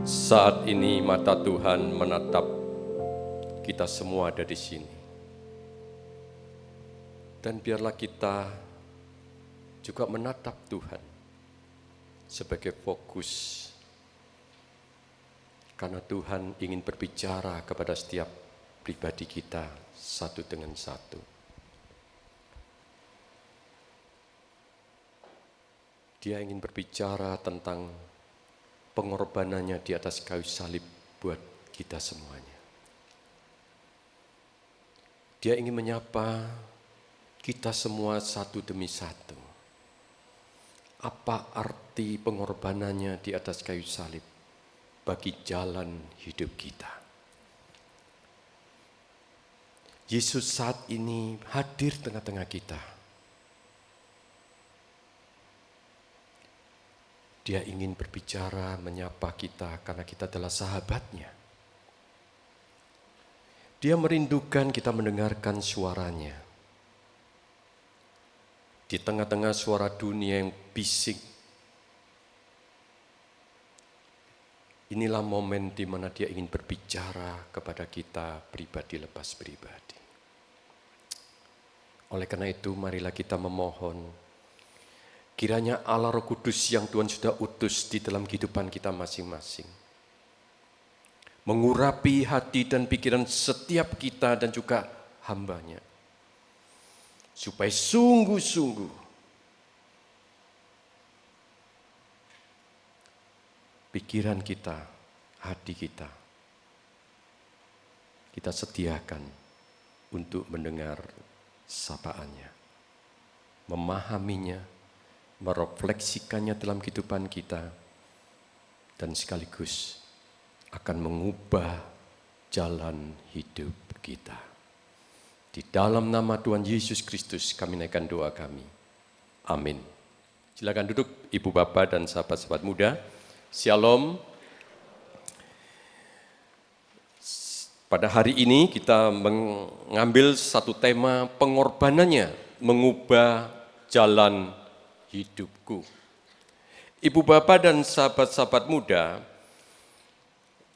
Saat ini mata Tuhan menatap kita semua ada di sini. Dan biarlah kita juga menatap Tuhan sebagai fokus. Karena Tuhan ingin berbicara kepada setiap pribadi kita satu dengan satu. Dia ingin berbicara tentang pengorbanannya di atas kayu salib buat kita semuanya. Dia ingin menyapa kita semua satu demi satu. Apa arti pengorbanannya di atas kayu salib bagi jalan hidup kita? Yesus saat ini hadir tengah-tengah kita. Dia ingin berbicara, menyapa kita karena kita adalah sahabatnya. Dia merindukan kita mendengarkan suaranya. Di tengah-tengah suara dunia yang bising, inilah momen di mana dia ingin berbicara kepada kita pribadi lepas pribadi. Oleh karena itu, marilah kita memohon kiranya Allah Roh Kudus yang Tuhan sudah utus di dalam kehidupan kita masing-masing mengurapi hati dan pikiran setiap kita dan juga hambanya. Supaya sungguh-sungguh pikiran kita, hati kita sediakan untuk mendengar sapaannya, memahaminya, merefleksikannya dalam kehidupan kita, dan sekaligus akan mengubah jalan hidup kita. Di dalam nama Tuhan Yesus Kristus kami naikkan doa kami. Amin. Silakan duduk Ibu Bapak dan sahabat-sahabat muda. Shalom. Pada hari ini kita mengambil satu tema pengorbanannya mengubah jalan hidupku. Ibu Bapak dan sahabat-sahabat muda,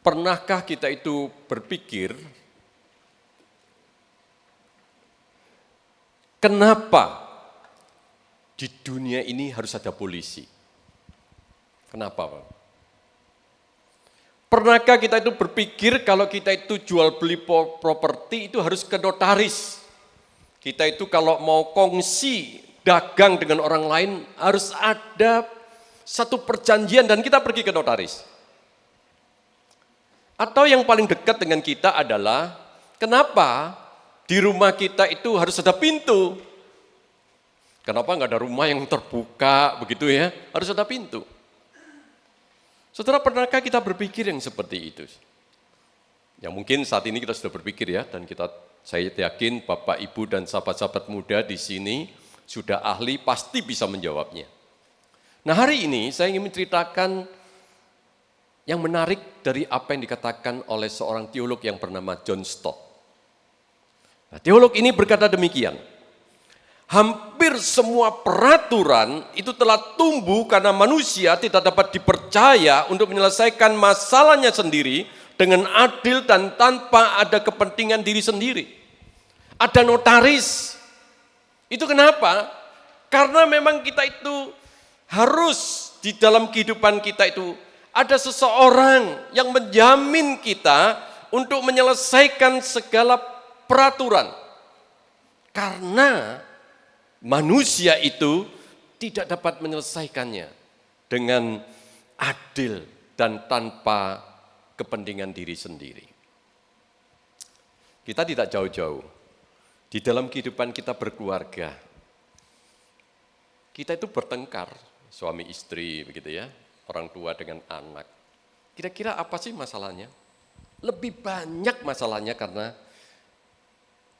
pernahkah kita itu berpikir, kenapa di dunia ini harus ada polisi? Kenapa, Pak? Pernahkah kita itu berpikir kalau kita itu jual beli properti itu harus ke notaris? Kita itu kalau mau kongsi dagang dengan orang lain harus ada satu perjanjian dan kita pergi ke notaris. Atau yang paling dekat dengan kita adalah kenapa di rumah kita itu harus ada pintu? Kenapa nggak ada rumah yang terbuka begitu ya? Harus ada pintu. Saudara, pernahkah kita berpikir yang seperti itu? Ya mungkin saat ini kita sudah berpikir ya, dan saya yakin Bapak, Ibu, dan sahabat-sahabat muda di sini sudah ahli pasti bisa menjawabnya. Nah hari ini saya ingin menceritakan yang menarik dari apa yang dikatakan oleh seorang teolog yang bernama John Stott. Nah, teolog ini berkata demikian, hampir semua peraturan itu telah tumbuh karena manusia tidak dapat dipercaya untuk menyelesaikan masalahnya sendiri dengan adil dan tanpa ada kepentingan diri sendiri. Ada notaris. Itu kenapa? Karena memang kita itu harus di dalam kehidupan kita itu ada seseorang yang menjamin kita untuk menyelesaikan segala peraturan. Karena manusia itu tidak dapat menyelesaikannya dengan adil dan tanpa kepentingan diri sendiri. Kita tidak jauh-jauh. Di dalam kehidupan kita berkeluarga, kita itu bertengkar, suami istri begitu ya, orang tua dengan anak. Kira-kira apa sih masalahnya? Lebih banyak masalahnya karena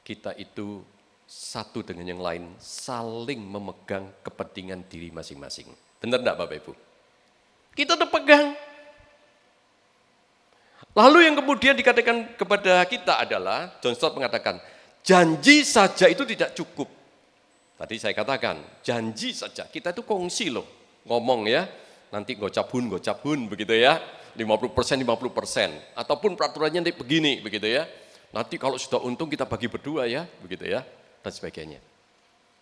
kita itu satu dengan yang lain saling memegang kepentingan diri masing-masing. Benar enggak Bapak Ibu? Kita terpegang. Lalu yang kemudian dikatakan kepada kita adalah, John Stott mengatakan, janji saja itu tidak cukup. Tadi saya katakan, janji saja, kita itu kongsi loh, ngomong ya, nanti gocap hun begitu ya. 50%, 50%. Ataupun peraturannya nanti begini begitu ya. Nanti kalau sudah untung kita bagi berdua ya, begitu ya, dan sebagainya.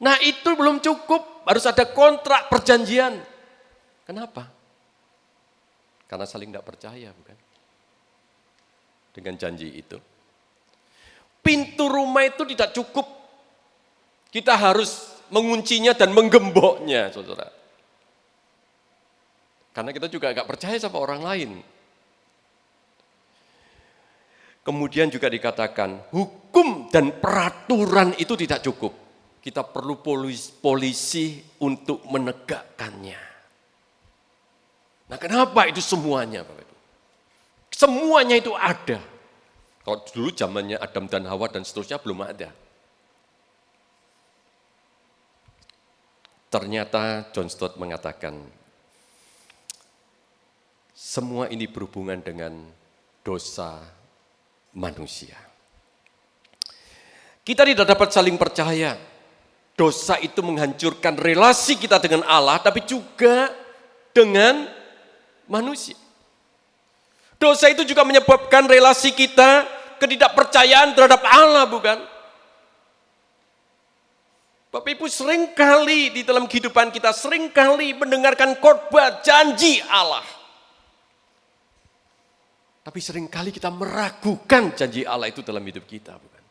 Nah itu belum cukup, harus ada kontrak perjanjian. Kenapa? Karena saling tidak percaya, bukan? Dengan janji itu. Pintu rumah itu tidak cukup. Kita harus menguncinya dan menggemboknya, saudara. Karena kita juga agak percaya sama orang lain. Kemudian juga dikatakan, hukum dan peraturan itu tidak cukup. Kita perlu polisi untuk menegakkannya. Nah kenapa itu semuanya, Bapak Ibu? Semuanya itu ada. Kalau dulu zamannya Adam dan Hawa dan seterusnya belum ada. Ternyata John Stott mengatakan, semua ini berhubungan dengan dosa manusia. Kita tidak dapat saling percaya. Dosa itu menghancurkan relasi kita dengan Allah, tapi juga dengan manusia. Dosa itu juga menyebabkan relasi kita ketidakpercayaan terhadap Allah, bukan? Bapak Ibu, seringkali di dalam kehidupan kita, seringkali mendengarkan khotbah janji Allah. Tapi seringkali kita meragukan janji Allah itu dalam hidup kita, bukan?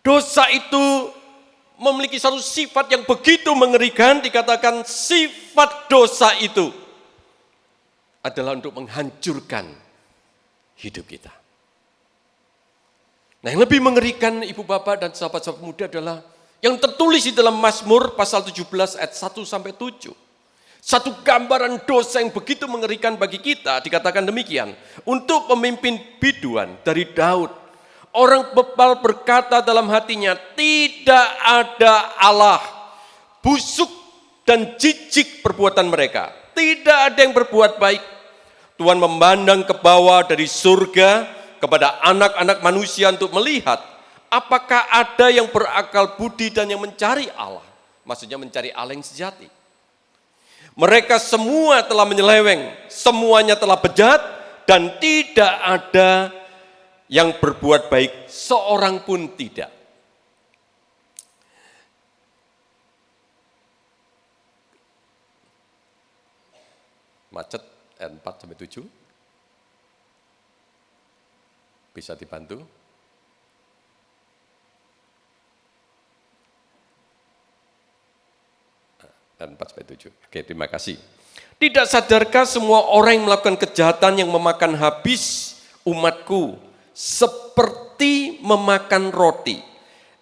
Dosa itu memiliki satu sifat yang begitu mengerikan, dikatakan sifat dosa itu adalah untuk menghancurkan hidup kita. Nah yang lebih mengerikan Ibu Bapak dan sahabat-sahabat muda adalah yang tertulis di dalam Mazmur pasal 17 ayat 1-7. Satu gambaran dosa yang begitu mengerikan bagi kita, dikatakan demikian. Untuk pemimpin biduan dari Daud, orang bebal berkata dalam hatinya, tidak ada Allah. Busuk dan jijik perbuatan mereka. Tidak ada yang berbuat baik. Tuhan memandang ke bawah dari surga kepada anak-anak manusia untuk melihat apakah ada yang berakal budi dan yang mencari Allah. Maksudnya mencari Allah yang sejati. Mereka semua telah menyeleweng, semuanya telah bejat, dan tidak ada yang berbuat baik, seorang pun tidak. Macet ayat 4-7. Bisa dibantu? Dan 4-7. Oke, terima kasih. Tidak sadarkah semua orang yang melakukan kejahatan yang memakan habis umatku seperti memakan roti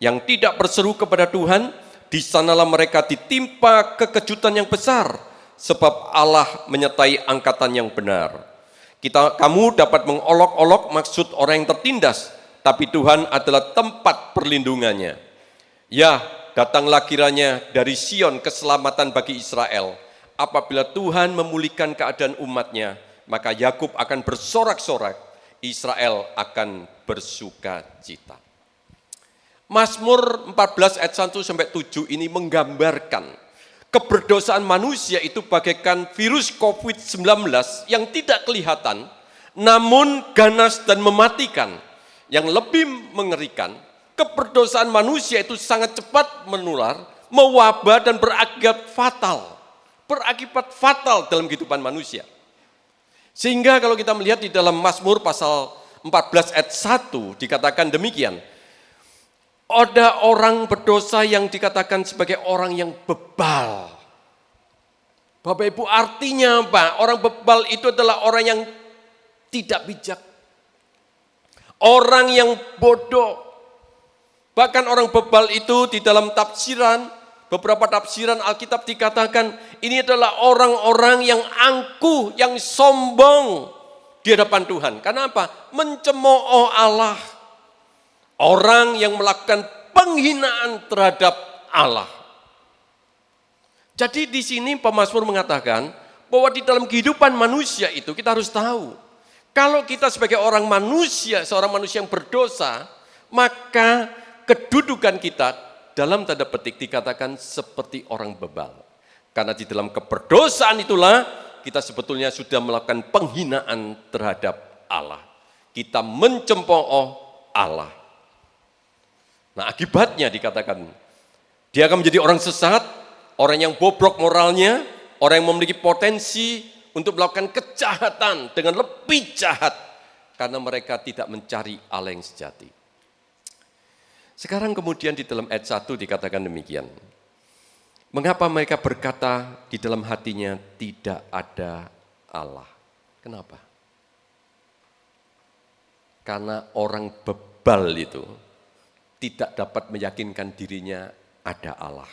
yang tidak berseru kepada Tuhan, di sanalah mereka ditimpa kekejutan yang besar sebab Allah menyertai angkatan yang benar. Kamu dapat mengolok-olok maksud orang yang tertindas, tapi Tuhan adalah tempat perlindungannya. Ya, datanglah kiranya dari Sion keselamatan bagi Israel. Apabila Tuhan memulihkan keadaan umatnya, maka Yakub akan bersorak-sorak, Israel akan bersuka cita. Mazmur 14 ayat 1-7 ini menggambarkan keberdosaan manusia itu bagaikan virus COVID-19 yang tidak kelihatan, namun ganas dan mematikan. Yang lebih mengerikan, keberdosaan manusia itu sangat cepat menular, mewabah dan berakibat fatal. Berakibat fatal dalam kehidupan manusia. Sehingga kalau kita melihat di dalam Mazmur pasal 14 ayat 1 dikatakan demikian. Ada orang berdosa yang dikatakan sebagai orang yang bebal. Bapak Ibu, artinya apa? Orang bebal itu adalah orang yang tidak bijak. Orang yang bodoh. Bahkan orang bebal itu di dalam tafsiran, beberapa tafsiran Alkitab dikatakan ini adalah orang-orang yang angkuh, yang sombong di hadapan Tuhan. Karena apa? Mencemooh Allah. Orang yang melakukan penghinaan terhadap Allah. Jadi di sini pemazmur mengatakan bahwa di dalam kehidupan manusia itu kita harus tahu. Kalau kita sebagai orang manusia, seorang manusia yang berdosa, maka kedudukan kita dalam tanda petik dikatakan seperti orang bebal. Karena di dalam keberdosaan itulah kita sebetulnya sudah melakukan penghinaan terhadap Allah. Kita mencemooh Allah. Nah, akibatnya dikatakan, dia akan menjadi orang sesat, orang yang bobrok moralnya, orang yang memiliki potensi untuk melakukan kejahatan dengan lebih jahat. Karena mereka tidak mencari Allah yang sejati. Sekarang kemudian di dalam ayat 1 dikatakan demikian. Mengapa mereka berkata di dalam hatinya tidak ada Allah? Kenapa? Karena orang bebal itu tidak dapat meyakinkan dirinya ada Allah.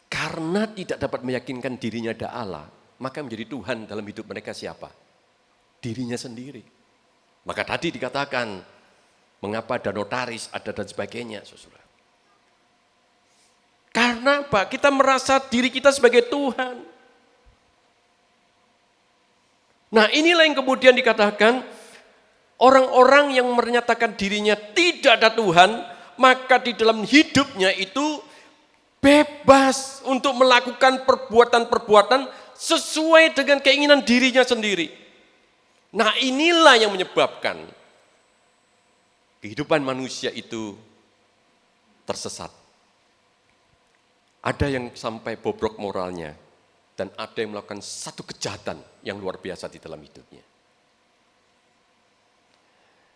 Karena tidak dapat meyakinkan dirinya ada Allah, maka menjadi Tuhan dalam hidup mereka siapa? Dirinya sendiri. Maka tadi dikatakan, mengapa ada notaris, ada dan sebagainya, saudara. Karena apa? Kita merasa diri kita sebagai Tuhan. Nah, inilah yang kemudian dikatakan, orang-orang yang menyatakan dirinya tidak ada Tuhan, maka di dalam hidupnya itu bebas untuk melakukan perbuatan-perbuatan sesuai dengan keinginan dirinya sendiri. Nah, inilah yang menyebabkan kehidupan manusia itu tersesat. Ada yang sampai bobrok moralnya, dan ada yang melakukan satu kejahatan yang luar biasa di dalam hidupnya.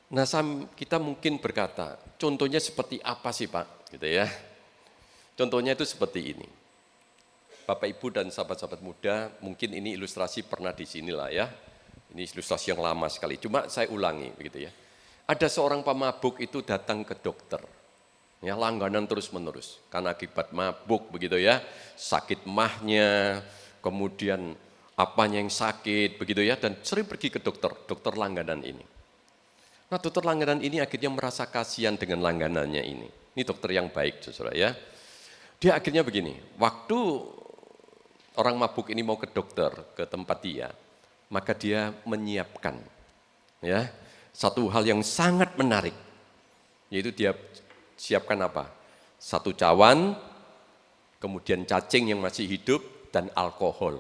Nah, kita mungkin berkata, contohnya seperti apa sih Pak? Gitu ya. Contohnya itu seperti ini. Bapak Ibu dan sahabat-sahabat muda, mungkin ini ilustrasi pernah di sinilah ya. Ini ilustrasi yang lama sekali, cuma saya ulangi begitu ya. Ada seorang pemabuk itu datang ke dokter. Ya, langganan terus-menerus karena akibat mabuk begitu ya, sakit mahnya, kemudian apanya yang sakit begitu ya, dan sering pergi ke dokter langganan ini. Nah, dokter langganan ini akhirnya merasa kasihan dengan langganannya ini. Ini dokter yang baik, saudara ya. Dia akhirnya begini, waktu orang mabuk ini mau ke dokter, ke tempat dia, maka dia menyiapkan ya satu hal yang sangat menarik, yaitu dia siapkan apa? Satu cawan, kemudian cacing yang masih hidup, dan alkohol.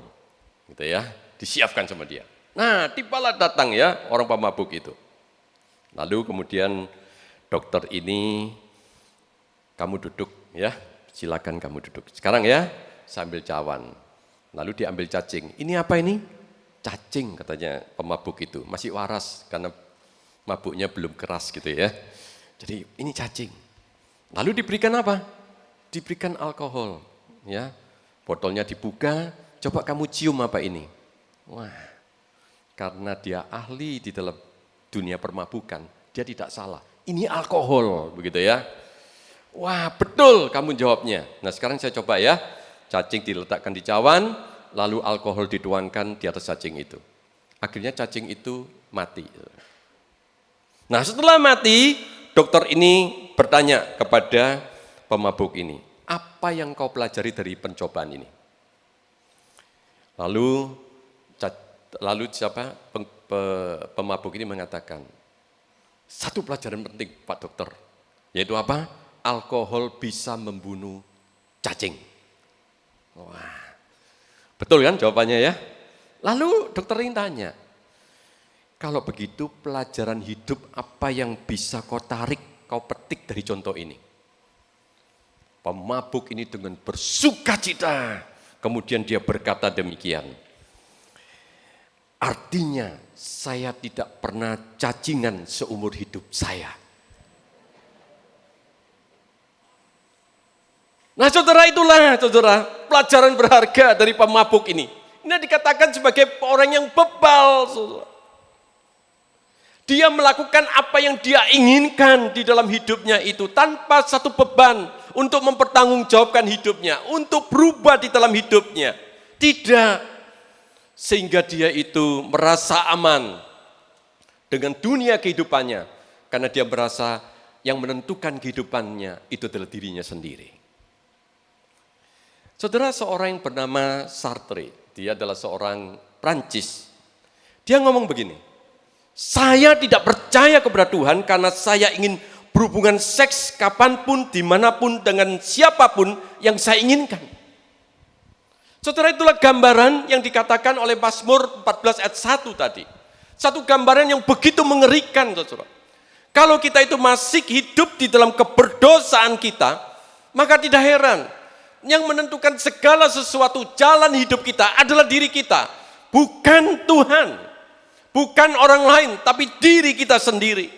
Gitu ya, disiapkan sama dia. Nah, tibalah datang ya orang pemabuk itu. Lalu kemudian dokter ini, kamu duduk ya, silakan kamu duduk. Sekarang ya, sambil cawan. Lalu diambil cacing. Ini apa ini? Cacing katanya pemabuk itu. Masih waras karena mabuknya belum keras gitu ya. Jadi ini cacing. Lalu diberikan apa? Diberikan alkohol. Ya, botolnya dibuka, coba kamu cium apa ini? Wah, karena dia ahli di dalam dunia permabukan, dia tidak salah. Ini alkohol, begitu ya. Wah, betul kamu jawabnya. Nah, sekarang saya coba ya. Cacing diletakkan di cawan, lalu alkohol dituangkan di atas cacing itu. Akhirnya cacing itu mati. Nah, setelah mati, dokter ini bertanya kepada pemabuk ini, apa yang kau pelajari dari pencobaan ini? Lalu pemabuk ini mengatakan, satu pelajaran penting Pak Dokter, yaitu apa? Alkohol bisa membunuh cacing. Wah, betul kan jawabannya ya? Lalu dokter ini tanya, kalau begitu pelajaran hidup apa yang bisa kau tarik, kau petik dari contoh ini? Pemabuk ini dengan bersukacita, kemudian dia berkata demikian, artinya saya tidak pernah cacingan seumur hidup saya. Nah, saudara, itulah saudara pelajaran berharga dari pemabuk ini. Ini dikatakan sebagai orang yang bebal, saudara. Dia melakukan apa yang dia inginkan di dalam hidupnya itu tanpa satu beban untuk mempertanggungjawabkan hidupnya, untuk berubah di dalam hidupnya. Tidak, sehingga dia itu merasa aman dengan dunia kehidupannya, karena dia merasa yang menentukan kehidupannya itu adalah dirinya sendiri. Saudara, seorang yang bernama Sartre, dia adalah seorang Prancis. Dia ngomong begini, saya tidak percaya kepada Tuhan karena saya ingin berhubungan seks kapanpun, dimanapun, dengan siapapun yang saya inginkan. Saudara, itulah gambaran yang dikatakan oleh Mazmur 14 ayat 1 tadi. Satu gambaran yang begitu mengerikan, saudara. Kalau kita itu masih hidup di dalam keberdosaan kita, maka tidak heran. Yang menentukan segala sesuatu jalan hidup kita adalah diri kita. Bukan Tuhan. Bukan orang lain, tapi diri kita sendiri.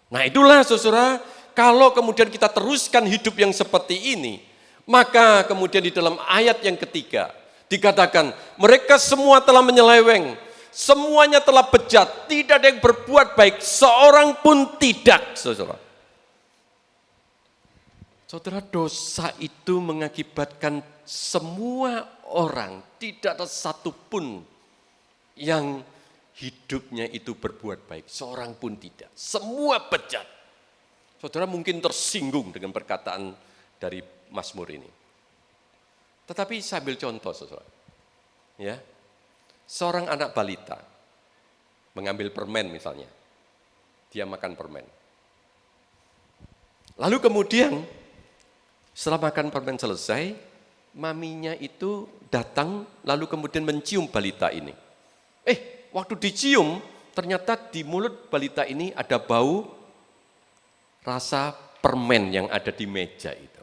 Nah itulah saudara, kalau kemudian kita teruskan hidup yang seperti ini, maka kemudian di dalam ayat yang ketiga, dikatakan mereka semua telah menyeleweng, semuanya telah bejat, tidak ada yang berbuat baik, seorang pun tidak, saudara. Saudara, dosa itu mengakibatkan semua orang, tidak ada satupun yang hidupnya itu berbuat baik, seorang pun tidak, semua bejat. Saudara mungkin tersinggung dengan perkataan dari Mazmur ini. Tetapi saya ambil contoh, saudara. Ya, seorang anak balita mengambil permen misalnya, dia makan permen. Lalu kemudian setelah makan permen selesai, maminya itu datang lalu kemudian mencium balita ini. Waktu dicium, ternyata di mulut balita ini ada bau rasa permen yang ada di meja itu.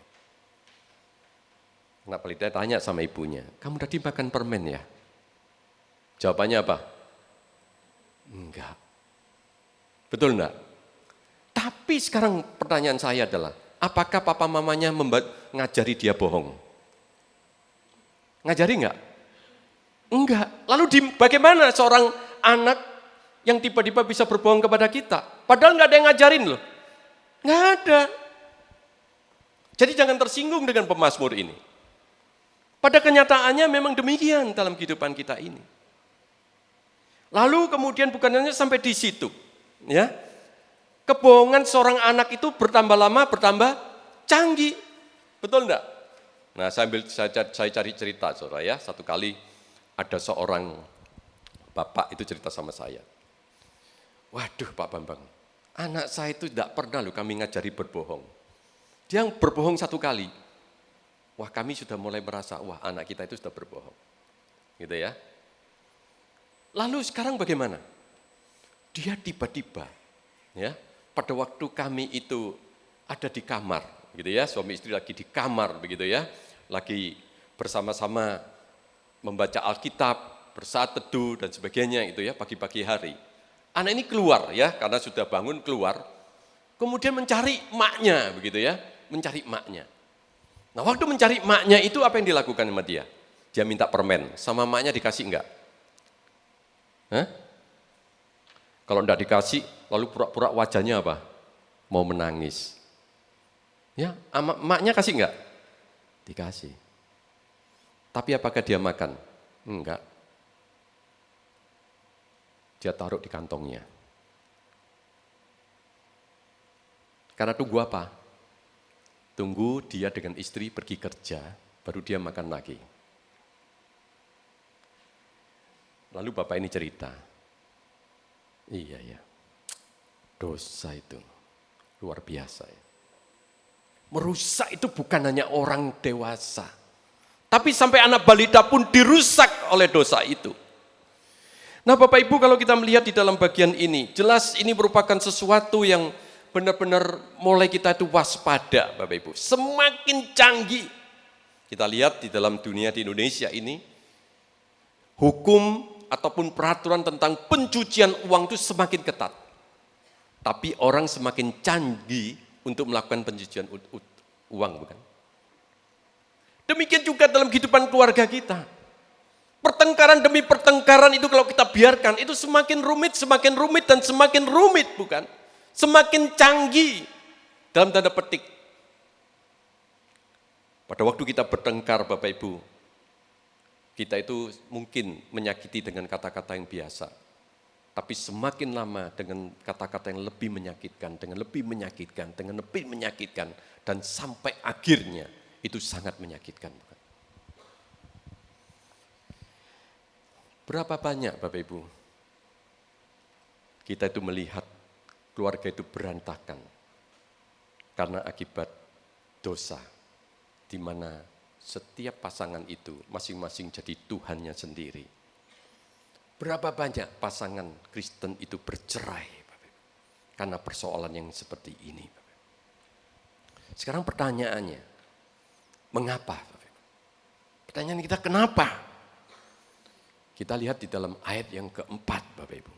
Anak balita tanya sama ibunya, kamu tadi makan permen ya? Jawabannya apa? Enggak. Betul enggak? Tapi sekarang pertanyaan saya adalah, apakah papa mamanya ngajari dia bohong? Ngajari enggak? Enggak. Lalu bagaimana seorang anak yang tiba-tiba bisa berbohong kepada kita? Padahal enggak ada yang ngajarin loh. Enggak ada. Jadi jangan tersinggung dengan pemazmur ini. Pada kenyataannya memang demikian dalam kehidupan kita ini. Lalu kemudian bukan hanya sampai di situ. Ya, kebohongan seorang anak itu bertambah lama, bertambah canggih. Betul enggak? Nah, saya cari cerita, saudara ya. Satu kali ada seorang bapak itu cerita sama saya. Waduh Pak Bambang, anak saya itu tidak pernah loh kami ngajari berbohong. Dia berbohong satu kali. Wah kami sudah mulai merasa, wah anak kita itu sudah berbohong. Gitu ya. Lalu sekarang bagaimana? Dia tiba-tiba, ya, pada waktu kami itu ada di kamar, gitu ya, suami istri lagi di kamar, begitu ya, lagi bersama-sama membaca Alkitab, bersaat teduh dan sebagainya itu ya, pagi-pagi hari. Anak ini keluar ya, karena sudah bangun keluar, kemudian mencari emaknya, begitu ya, mencari emaknya. Nah waktu mencari emaknya itu apa yang dilakukan sama dia? Dia minta permen, sama emaknya dikasih enggak? Hah? Kalau enggak dikasih, lalu pura-pura wajahnya apa? Mau menangis. Ya, emaknya kasih enggak? Dikasih. Tapi apakah dia makan? Enggak. Dia taruh di kantongnya. Karena tunggu apa? Tunggu dia dengan istri pergi kerja, baru dia makan lagi. Lalu bapak ini cerita, iya ya, dosa itu luar biasa ya. Merusak itu bukan hanya orang dewasa, tapi sampai anak balita pun dirusak oleh dosa itu. Nah Bapak Ibu, kalau kita melihat di dalam bagian ini, jelas ini merupakan sesuatu yang benar-benar mulai kita itu waspada Bapak Ibu. Semakin canggih. Kita lihat di dalam dunia di Indonesia ini, hukum ataupun peraturan tentang pencucian uang itu semakin ketat. Tapi orang semakin canggih untuk melakukan pencucian uang, bukan? Demikian juga dalam kehidupan keluarga kita. Pertengkaran demi pertengkaran itu kalau kita biarkan, itu semakin rumit dan semakin rumit, bukan? Semakin canggih dalam tanda petik. Pada waktu kita bertengkar Bapak Ibu, kita itu mungkin menyakiti dengan kata-kata yang biasa. Tapi semakin lama dengan kata-kata yang lebih menyakitkan, dengan lebih menyakitkan, dan sampai akhirnya itu sangat menyakitkan. Berapa banyak Bapak Ibu kita itu melihat keluarga itu berantakan karena akibat dosa, di mana setiap pasangan itu masing-masing jadi Tuhannya sendiri. Berapa banyak pasangan Kristen itu bercerai karena persoalan yang seperti ini. Sekarang pertanyaannya, mengapa? Pertanyaan kita, kenapa? Kita lihat di dalam ayat yang keempat, Bapak Ibu.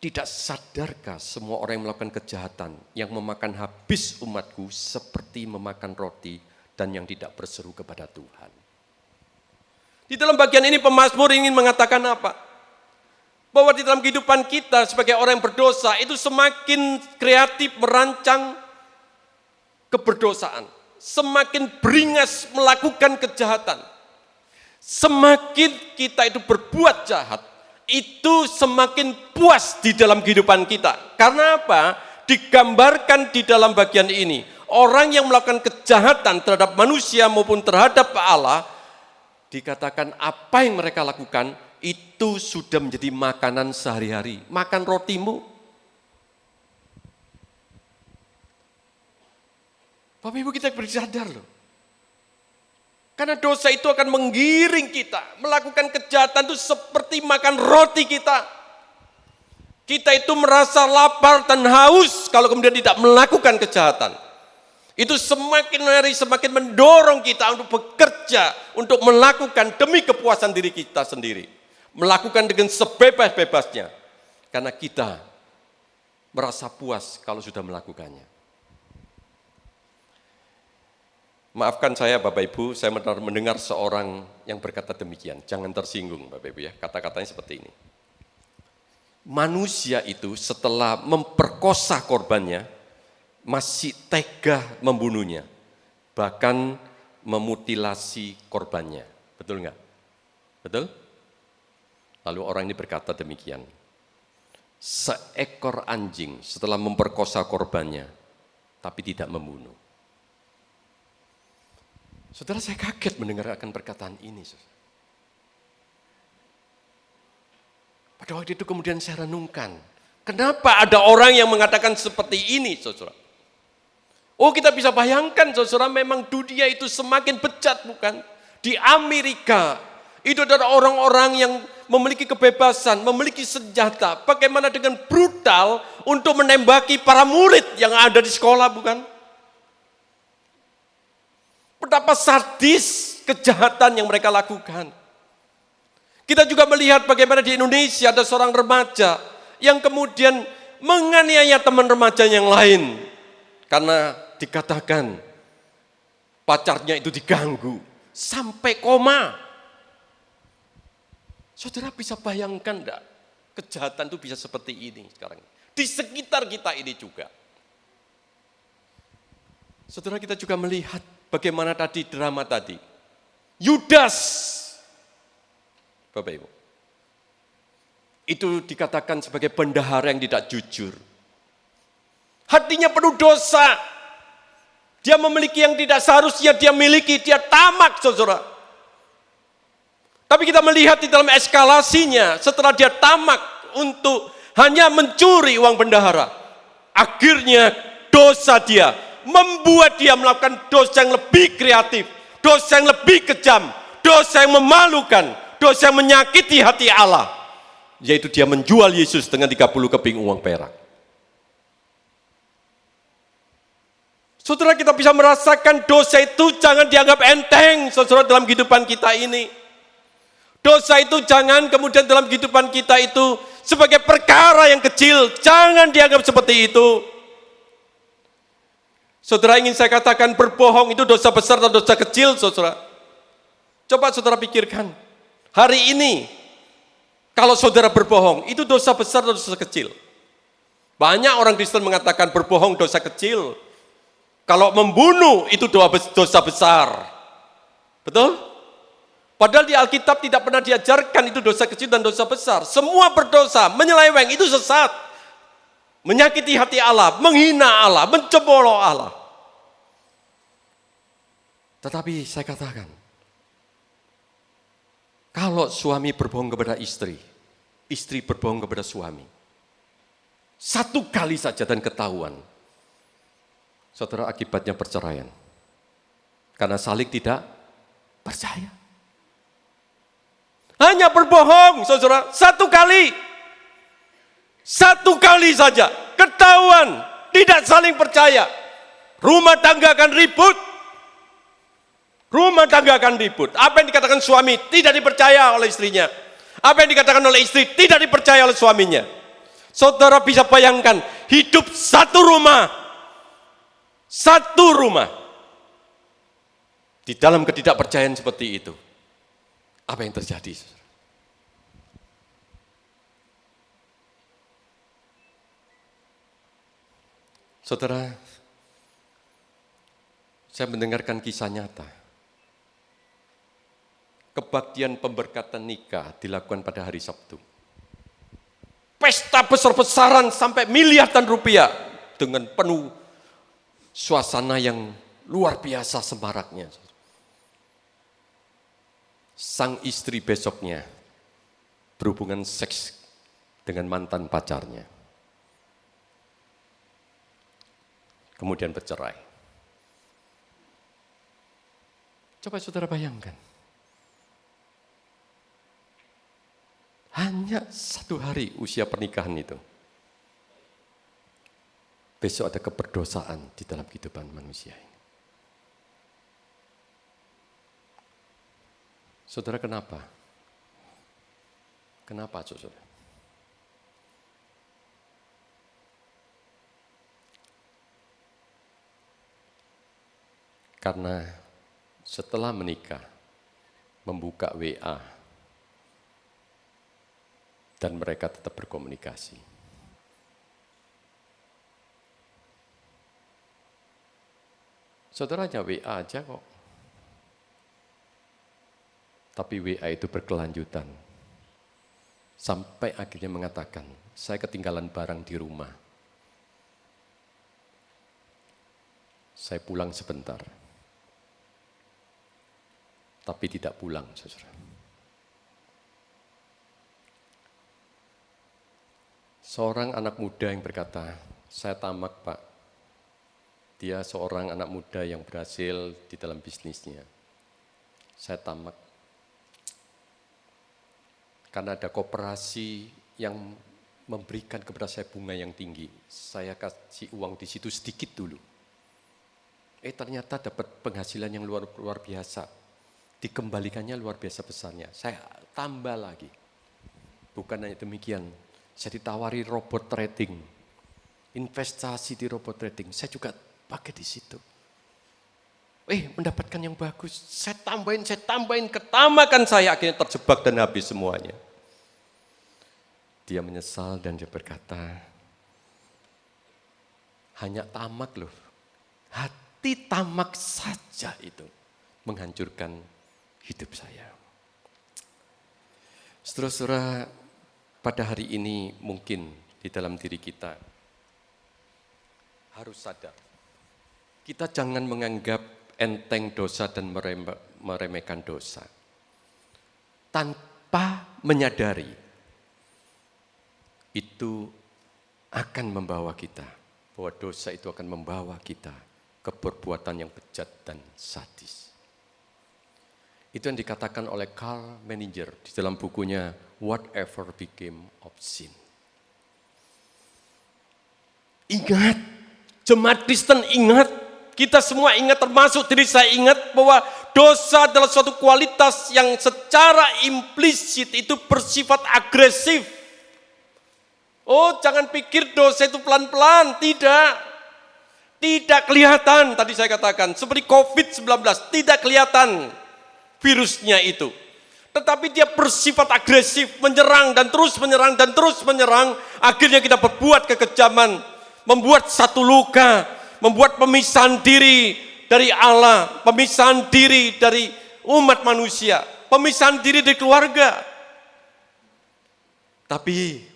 Tidak sadarkah semua orang yang melakukan kejahatan, yang memakan habis umatku seperti memakan roti dan yang tidak berseru kepada Tuhan. Di dalam bagian ini pemazmur ingin mengatakan apa? Bahwa di dalam kehidupan kita sebagai orang yang berdosa itu semakin kreatif merancang keberdosaan. Semakin beringas melakukan kejahatan. Semakin kita itu berbuat jahat, itu semakin puas di dalam kehidupan kita. Karena apa? Digambarkan di dalam bagian ini. Orang yang melakukan kejahatan terhadap manusia maupun terhadap Allah, dikatakan apa yang mereka lakukan, itu sudah menjadi makanan sehari-hari. Makan rotimu. Bapak Ibu, kita bersadar loh. Karena dosa itu akan menggiring kita. Melakukan kejahatan itu seperti makan roti kita. Kita itu merasa lapar dan haus kalau kemudian tidak melakukan kejahatan. Itu semakin hari semakin mendorong kita untuk bekerja, untuk melakukan demi kepuasan diri kita sendiri. Melakukan dengan sebebas-bebasnya. Karena kita merasa puas kalau sudah melakukannya. Maafkan saya Bapak Ibu, saya mendengar seorang yang berkata demikian. Jangan tersinggung Bapak Ibu ya, kata-katanya seperti ini. Manusia itu setelah memperkosa korbannya, masih tega membunuhnya. Bahkan memutilasi korbannya. Betul enggak? Betul? Lalu orang ini berkata demikian. Seekor anjing setelah memperkosa korbannya, tapi tidak membunuh. Saudara, saya kaget mendengarkan perkataan ini. Pada waktu itu kemudian saya renungkan, kenapa ada orang yang mengatakan seperti ini, saudara? Oh, kita bisa bayangkan, saudara, memang dunia itu semakin bejat, bukan? Di Amerika, itu adalah orang-orang yang memiliki kebebasan, memiliki senjata. Bagaimana dengan brutal untuk menembaki para murid yang ada di sekolah, bukan? Betapa sadis kejahatan yang mereka lakukan. Kita juga melihat bagaimana di Indonesia ada seorang remaja yang kemudian menganiaya teman remaja yang lain. Karena dikatakan pacarnya itu diganggu sampai koma. Saudara bisa bayangkan enggak? Kejahatan itu bisa seperti ini sekarang. Di sekitar kita ini juga. Saudara, kita juga melihat bagaimana tadi drama tadi. Yudas. Bapak Ibu. Itu dikatakan sebagai bendahara yang tidak jujur. Hatinya penuh dosa. Dia memiliki yang tidak seharusnya dia miliki. Dia tamak, saudara. Tapi kita melihat di dalam eskalasinya. Setelah dia tamak untuk hanya mencuri uang bendahara. Akhirnya dosa dia membuat dia melakukan dosa yang lebih kreatif, dosa yang lebih kejam, dosa yang memalukan, dosa yang menyakiti hati Allah, yaitu dia menjual Yesus dengan 30 keping uang perak. Saudara, kita bisa merasakan dosa itu jangan dianggap enteng, saudara, dalam kehidupan kita ini. Dosa itu jangan kemudian dalam kehidupan kita itu sebagai perkara yang kecil, jangan dianggap seperti itu. Saudara, ingin saya katakan berbohong itu dosa besar atau dosa kecil, saudara? Coba saudara pikirkan. Hari ini, kalau saudara berbohong, itu dosa besar atau dosa kecil? Banyak orang Kristen mengatakan berbohong dosa kecil. Kalau membunuh itu dosa besar. Betul? Padahal di Alkitab tidak pernah diajarkan itu dosa kecil dan dosa besar. Semua berdosa, menyeleweng, itu sesat. Menyakiti hati Allah, menghina Allah, mencemooh Allah. Tetapi saya katakan, kalau suami berbohong kepada istri, istri berbohong kepada suami, Satu kali saja dan ketahuan. Saudara, akibatnya perceraian. Karena saling tidak percaya. Hanya berbohong, saudara, satu kali. Satu kali saja, ketahuan, tidak saling percaya. Rumah tangga akan ribut. Rumah tangga akan ribut. Apa yang dikatakan suami tidak dipercaya oleh istrinya. Apa yang dikatakan oleh istri tidak dipercaya oleh suaminya. Saudara bisa bayangkan, hidup satu rumah. Satu rumah. Di dalam ketidakpercayaan seperti itu. Apa yang terjadi? Saudara, saya mendengarkan kisah nyata. Kebaktian pemberkatan nikah dilakukan pada hari Sabtu. Pesta besar-besaran sampai miliaran rupiah dengan penuh suasana yang luar biasa semaraknya. Sang istri besoknya berhubungan seks dengan mantan pacarnya. Kemudian bercerai. Coba saudara bayangkan. Hanya 1 hari usia pernikahan itu. Besok ada keberdosaan di dalam kehidupan manusia ini. Saudara, kenapa? Kenapa, saudara? Karena setelah menikah, membuka WA, dan mereka tetap berkomunikasi. Saudara, hanya WA aja kok. Tapi WA itu berkelanjutan. Sampai akhirnya mengatakan, saya ketinggalan barang di rumah. Saya pulang sebentar. Tapi tidak pulang, saudara. Seorang anak muda yang berkata, saya tamak Pak. Dia seorang anak muda yang berhasil di dalam bisnisnya. Saya tamak. Karena ada koperasi yang memberikan kepada saya bunga yang tinggi. Saya kasih uang di situ sedikit dulu. Ternyata dapat penghasilan yang luar biasa. Dikembalikannya luar biasa besarnya. Saya tambah lagi. Bukan hanya demikian. Saya ditawari robot trading. Investasi di robot trading. Saya juga pakai di situ. Mendapatkan yang bagus. Saya tambahin, ketamakan saya akhirnya terjebak dan habis semuanya. Dia menyesal dan dia berkata, hanya tamak loh. Hati tamak saja itu menghancurkan hidup saya. Saudara-saudara, pada hari ini mungkin di dalam diri kita harus sadar. Kita jangan menganggap enteng dosa dan meremehkan dosa. Tanpa menyadari, itu akan membawa kita, bahwa dosa itu akan membawa kita ke perbuatan yang bejat dan sadis. Itu yang dikatakan oleh Carl Menninger di dalam bukunya Whatever Became of Sin. Ingat, jemaat Kristen ingat, kita semua ingat, termasuk diri saya ingat, bahwa dosa adalah suatu kualitas yang secara implisit itu bersifat agresif. Jangan pikir dosa itu pelan-pelan, tidak. Tidak kelihatan, tadi saya katakan, seperti COVID-19, tidak kelihatan virusnya itu. Tetapi dia bersifat agresif, menyerang dan terus menyerang dan terus menyerang. Akhirnya kita berbuat kekejaman, membuat satu luka, membuat pemisahan diri dari Allah, pemisahan diri dari umat manusia, pemisahan diri dari keluarga. Tapi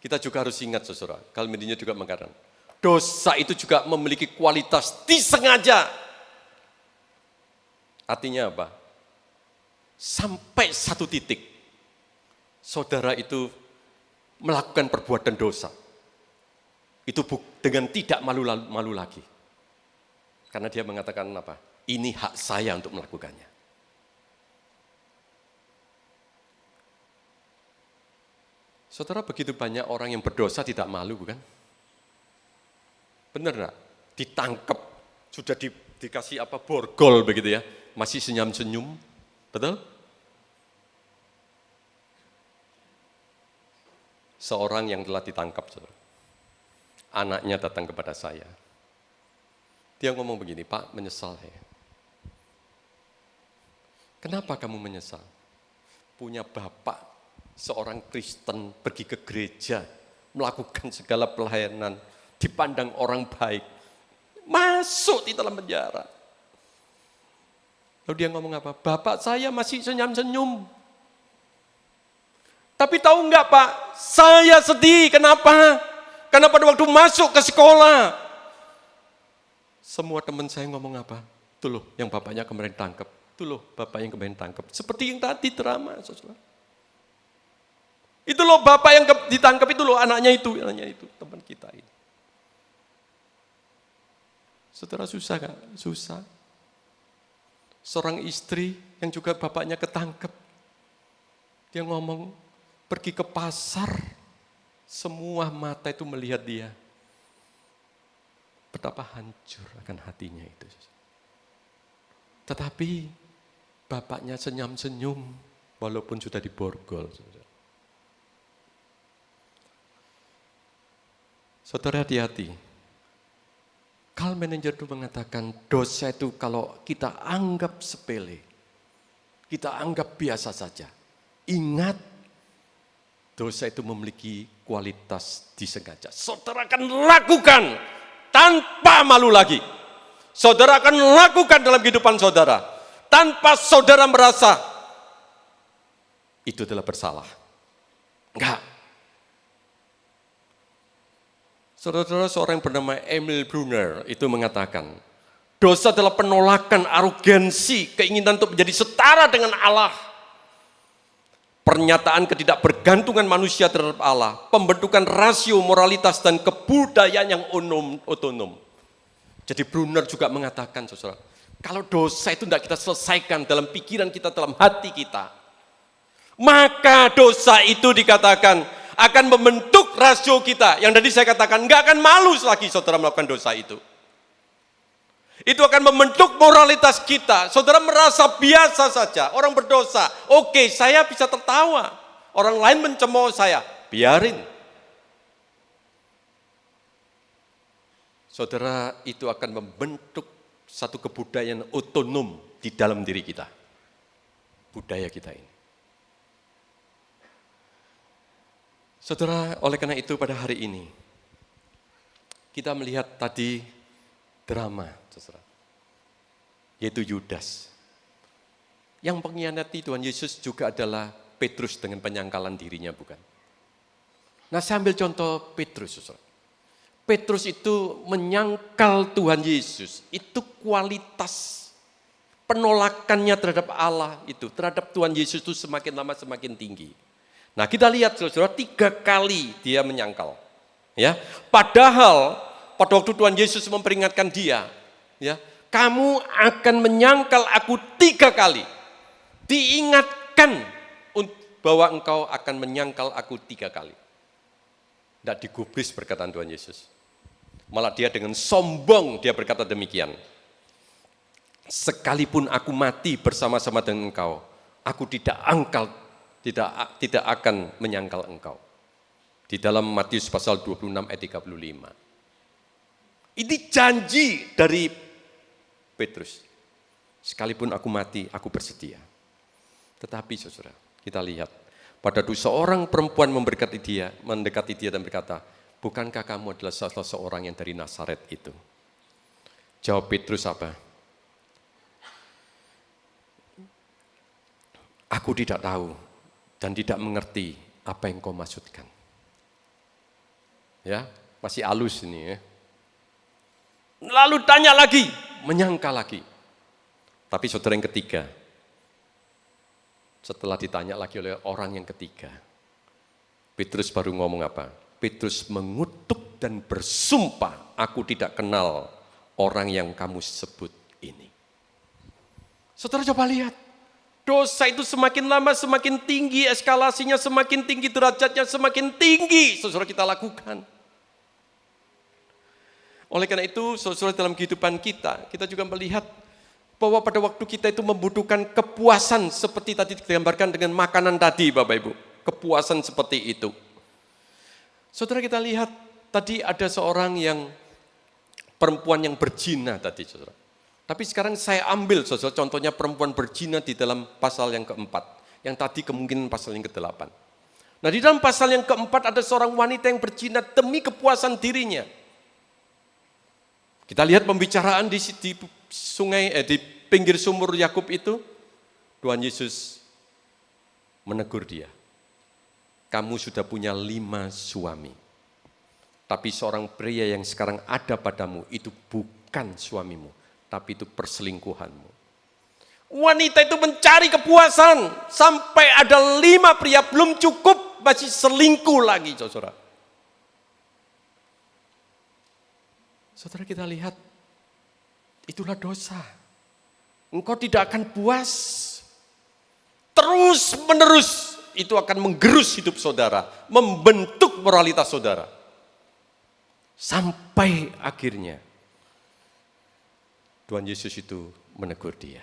kita juga harus ingat, saudara, Carl Menninger juga mengatakan, dosa itu juga memiliki kualitas disengaja. Artinya apa? Sampai satu titik, saudara itu melakukan perbuatan dosa. Itu dengan tidak malu lagi. Karena dia mengatakan apa? Ini hak saya untuk melakukannya. Saudara, begitu banyak orang yang berdosa tidak malu, bukan? Benar enggak? Ditangkap, sudah dikasih apa borgol begitu ya, masih senyum-senyum, betul? Seorang yang telah ditangkap, saudara. Anaknya datang kepada saya. Dia ngomong begini, Pak, menyesal saya. Kenapa kamu menyesal? Punya bapak, seorang Kristen, pergi ke gereja, melakukan segala pelayanan, dipandang orang baik, masuk di dalam penjara. Lalu dia ngomong apa? Bapak saya masih senyum-senyum. Tapi tahu enggak Pak, saya sedih, kenapa? Karena pada waktu masuk ke sekolah, semua teman saya ngomong apa? Itu loh yang bapaknya kemarin tangkap. Itu loh bapak yang kemarin tangkap. Seperti yang tadi drama, saudara. Itu loh bapak yang ditangkap, itu loh anaknya itu teman kita ini. Saudara, susah gak? Susah. Seorang istri yang juga bapaknya ketangkep. Dia ngomong, pergi ke pasar, semua mata itu melihat dia. Betapa hancur akan hatinya itu. Tetapi bapaknya senyum-senyum walaupun sudah diborgol. Saudara, hati-hati. Karl Menninger itu mengatakan dosa itu kalau kita anggap sepele, kita anggap biasa saja. Ingat, dosa itu memiliki kualitas disengaja. Saudara akan lakukan tanpa malu lagi. Saudara akan lakukan dalam kehidupan saudara. Tanpa saudara merasa itu adalah bersalah. Enggak. Saudara-saudara, seorang yang bernama Emil Brunner itu mengatakan, dosa adalah penolakan arogansi, keinginan untuk menjadi setara dengan Allah. Pernyataan ketidakbergantungan manusia terhadap Allah, pembentukan rasio moralitas dan kebudayaan yang otonom. Jadi Brunner juga mengatakan, saudara, kalau dosa itu tidak kita selesaikan dalam pikiran kita, dalam hati kita, maka dosa itu dikatakan akan membentuk rasio kita. Yang tadi saya katakan, nggak akan malu lagi saudara melakukan dosa itu. Itu akan membentuk moralitas kita. Saudara merasa biasa saja, orang berdosa. Oke, saya bisa tertawa. Orang lain mencemooh saya, biarin. Saudara, itu akan membentuk satu kebudayaan otonom di dalam diri kita. Budaya kita ini. Saudara, oleh karena itu pada hari ini, kita melihat tadi drama, saudara, yaitu Yudas. Yang pengkhianati Tuhan Yesus juga adalah Petrus dengan penyangkalan dirinya, bukan? Nah, saya ambil contoh Petrus, saudara. Petrus itu menyangkal Tuhan Yesus, itu kualitas penolakannya terhadap Allah itu, terhadap Tuhan Yesus itu semakin lama semakin tinggi. Nah, kita lihat saudara, 3 kali dia menyangkal. Ya, padahal pada waktu Tuhan Yesus memperingatkan dia, ya, kamu akan menyangkal aku 3 kali. Diingatkan bahwa engkau akan menyangkal aku 3 kali. Tidak digubris perkataan Tuhan Yesus. Malah dia dengan sombong dia berkata demikian. Sekalipun aku mati bersama-sama dengan engkau, aku tidak akan menyangkal engkau. Di dalam Matius pasal 26 ayat 35. Ini janji dari Petrus. Sekalipun aku mati, aku bersedia. Tetapi saudara, kita lihat. Pada seorang perempuan mendekati dia dan berkata, bukankah kamu adalah salah seorang yang dari Nazaret itu? Jawab Petrus apa? Aku tidak tahu dan tidak mengerti apa yang kau maksudkan. Ya, masih halus ini ya. Lalu tanya lagi, menyangka lagi. Tapi saudara yang ketiga, setelah ditanya lagi oleh orang yang ketiga, Petrus baru ngomong apa? Petrus mengutuk dan bersumpah, aku tidak kenal orang yang kamu sebut ini. Saudara coba lihat, dosa itu semakin lama semakin tinggi, eskalasinya semakin tinggi, derajatnya semakin tinggi, saudara kita lakukan. Oleh karena itu, saudara dalam kehidupan kita juga melihat bahwa pada waktu kita itu membutuhkan kepuasan seperti tadi digambarkan dengan makanan tadi, Bapak Ibu. Kepuasan seperti itu. Saudara kita lihat tadi ada seorang yang perempuan yang berzina tadi, saudara. Tapi sekarang saya ambil, saudara, contohnya perempuan berzina di dalam pasal yang keempat. Yang tadi kemungkinan pasal yang ke-8. Nah, di dalam pasal yang keempat ada seorang wanita yang berzina demi kepuasan dirinya. Kita lihat pembicaraan di sungai, di pinggir sumur Yakub itu, Tuhan Yesus menegur dia. Kamu sudah punya 5 suami. Tapi seorang pria yang sekarang ada padamu itu bukan suamimu, tapi itu perselingkuhanmu. Wanita itu mencari kepuasan, sampai ada 5 pria belum cukup, masih selingkuh lagi, saudara. Saudara kita lihat, itulah dosa. Engkau tidak akan puas. Terus menerus itu akan menggerus hidup saudara, membentuk moralitas saudara. Sampai akhirnya Tuhan Yesus itu menegur dia.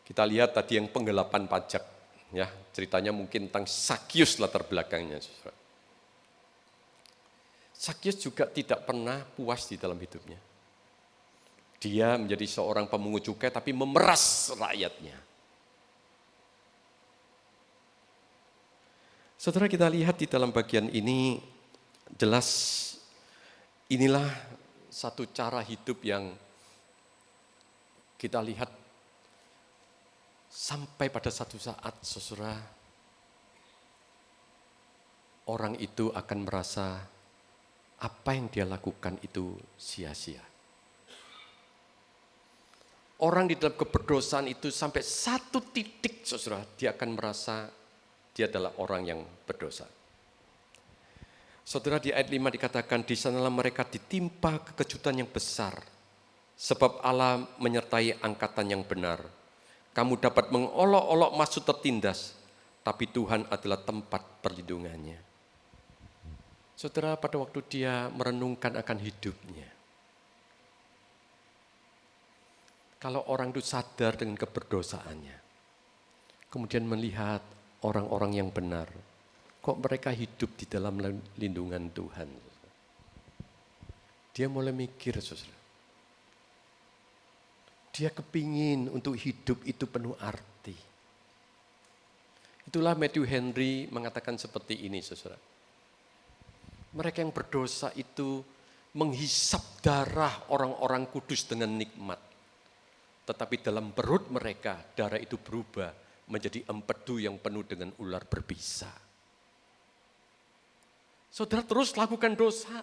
Kita lihat tadi yang penggelapan pajak, ya, ceritanya mungkin tentang Sakyus latar belakangnya, saudara. Sakyus juga tidak pernah puas di dalam hidupnya. Dia menjadi seorang pemungut cukai tapi memeras rakyatnya. Saudara kita lihat di dalam bagian ini jelas inilah satu cara hidup yang kita lihat sampai pada satu saat, saudara, orang itu akan merasa apa yang dia lakukan itu sia-sia. Orang di dalam keberdosaan itu sampai satu titik, saudara, dia akan merasa dia adalah orang yang berdosa. Saudara, di ayat 5 dikatakan, di sanalah mereka ditimpa kekejutan yang besar, sebab Allah menyertai angkatan yang benar. Kamu dapat mengolok-olok maksud tertindas, tapi Tuhan adalah tempat perlindungannya. Saudara, pada waktu dia merenungkan akan hidupnya, kalau orang itu sadar dengan keberdosaannya, kemudian melihat orang-orang yang benar, kok mereka hidup di dalam lindungan Tuhan. Dia mulai mikir, saudara. Dia kepingin untuk hidup itu penuh arti. Itulah Matthew Henry mengatakan seperti ini, saudara. Mereka yang berdosa itu menghisap darah orang-orang kudus dengan nikmat. Tetapi dalam perut mereka, darah itu berubah menjadi empedu yang penuh dengan ular berbisa. Saudara terus lakukan dosa.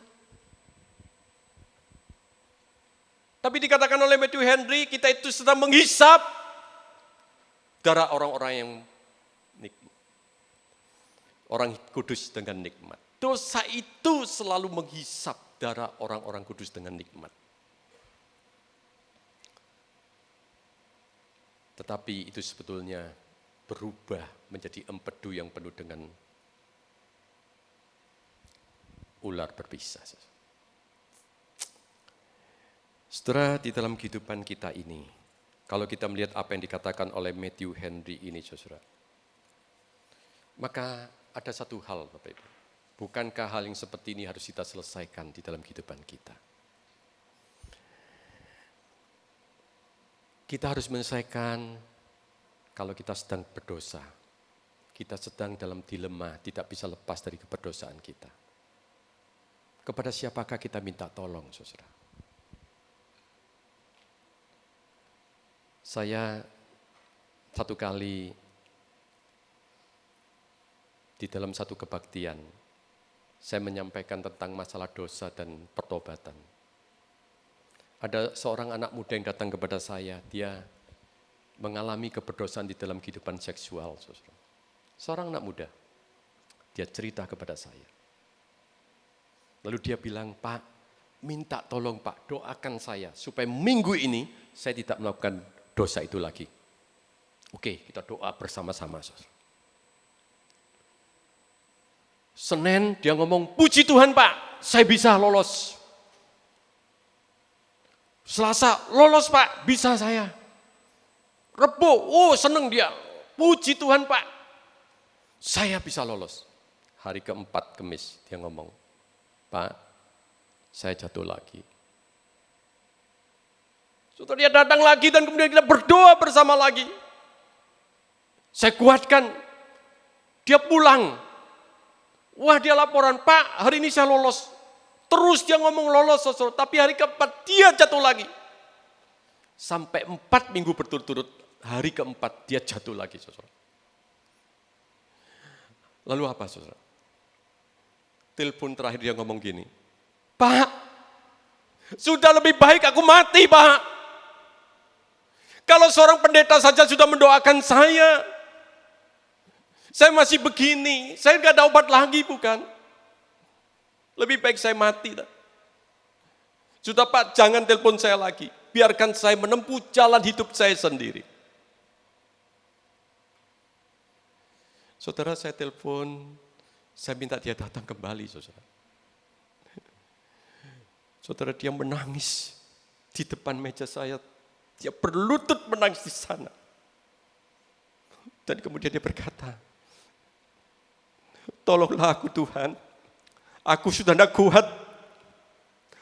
Tapi dikatakan oleh Matthew Henry, kita itu sedang menghisap darah orang-orang yang nikmat. Orang kudus dengan nikmat. Dosa itu selalu menghisap darah orang-orang kudus dengan nikmat. Tetapi itu sebetulnya berubah menjadi empedu yang penuh dengan ular berbisa. Saudara, di dalam kehidupan kita ini, kalau kita melihat apa yang dikatakan oleh Matthew Henry ini, saudara, maka ada satu hal, Bapak Ibu. Bukankah hal yang seperti ini harus kita selesaikan di dalam kehidupan kita? Kita harus menyelesaikan kalau kita sedang berdosa. Kita sedang dalam dilema, tidak bisa lepas dari keberdosaan kita. Kepada siapakah kita minta tolong, saudara? Saya satu kali di dalam satu kebaktian, saya menyampaikan tentang masalah dosa dan pertobatan. Ada seorang anak muda yang datang kepada saya, dia mengalami keberdosaan di dalam kehidupan seksual. Seorang anak muda. Dia cerita kepada saya. Lalu dia bilang, Pak, minta tolong Pak, doakan saya supaya minggu ini saya tidak melakukan dosa itu lagi. Oke, kita doa bersama-sama. Senin dia ngomong, puji Tuhan Pak, saya bisa lolos. Selasa, lolos Pak, bisa saya. Rebo, seneng dia, puji Tuhan Pak, saya bisa lolos. Hari keempat Kamis dia ngomong, Pak, saya jatuh lagi. Setelah dia datang lagi dan kemudian kita berdoa bersama lagi. Saya kuatkan, dia pulang. Wah dia laporan, Pak hari ini saya lolos. Terus dia ngomong lolos, tapi hari keempat dia jatuh lagi. Sampai 4 minggu berturut-turut, hari keempat dia jatuh lagi. Saudara. Lalu apa saudara? Telepon terakhir dia ngomong gini, Pak, sudah lebih baik aku mati Pak. Kalau seorang pendeta saja sudah mendoakan saya masih begini, saya nggak ada obat lagi bukan? Lebih baik saya mati. Sudah Pak, jangan telepon saya lagi, biarkan saya menempuh jalan hidup saya sendiri. Saudara saya telepon, saya minta dia datang kembali, saudara. Saudara dia menangis di depan meja saya, dia berlutut menangis di sana. Dan kemudian dia berkata, tolonglah aku Tuhan, aku sudah tidak kuat,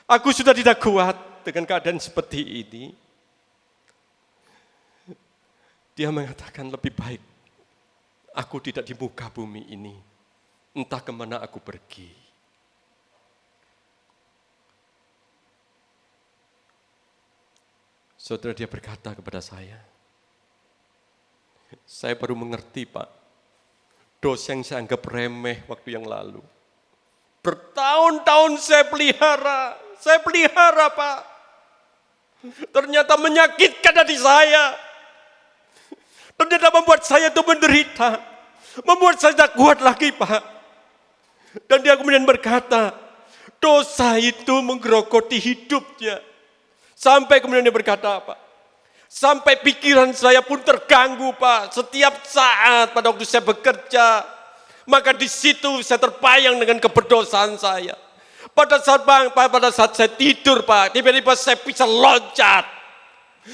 aku sudah tidak kuat dengan keadaan seperti ini. Dia mengatakan lebih baik aku tidak di muka bumi ini. Entah kemana aku pergi. Saudara dia berkata kepada saya baru mengerti Pak, dosa yang saya anggap remeh waktu yang lalu. Bertahun-tahun saya pelihara Pak. Ternyata menyakitkan hati saya. Ternyata membuat saya itu menderita. Membuat saya tidak kuat lagi Pak. Dan dia kemudian berkata, dosa itu menggerogoti hidupnya. Sampai kemudian dia berkata apa? Sampai pikiran saya pun terganggu Pak. Setiap saat pada waktu saya bekerja, maka di situ saya terbayang dengan keberdosaan saya. Pada saat saya tidur Pak, tiba-tiba saya bisa loncat.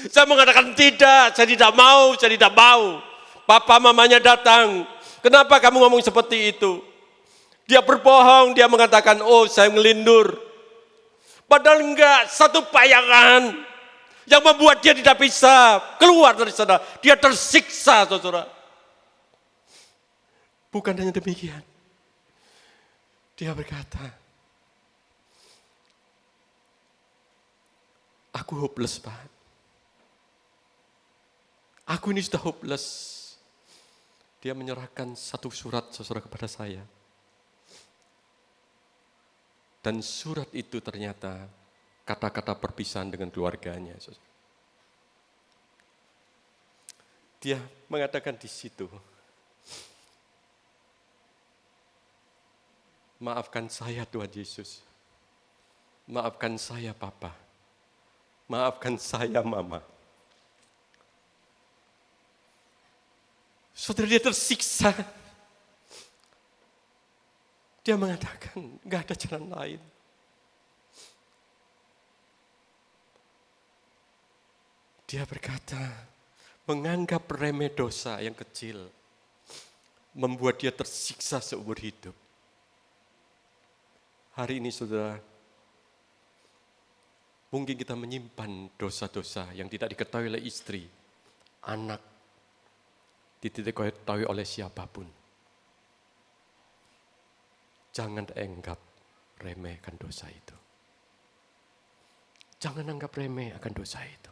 Saya mengatakan tidak, saya tidak mau. Papa mamanya datang, kenapa kamu ngomong seperti itu? Dia berbohong, dia mengatakan, saya ngelindur. Padahal enggak, satu bayangan yang membuat dia tidak bisa keluar dari sana. Dia tersiksa, saudara. Bukan hanya demikian. Dia berkata, aku hopeless, Pak. Aku ini sudah hopeless. Dia menyerahkan satu surat, saudara, kepada saya. Dan surat itu ternyata kata-kata perpisahan dengan keluarganya. Dia mengatakan di situ, maafkan saya Tuhan Yesus, maafkan saya Papa, maafkan saya Mama. Saudara dia tersiksa. Dia mengatakan, enggak ada jalan lain. Dia berkata, menganggap remeh dosa yang kecil, membuat dia tersiksa seumur hidup. Hari ini saudara, mungkin kita menyimpan dosa-dosa yang tidak diketahui oleh istri, anak, tidak diketahui oleh siapapun. Jangan anggap remeh akan dosa itu. Jangan anggap remeh akan dosa itu.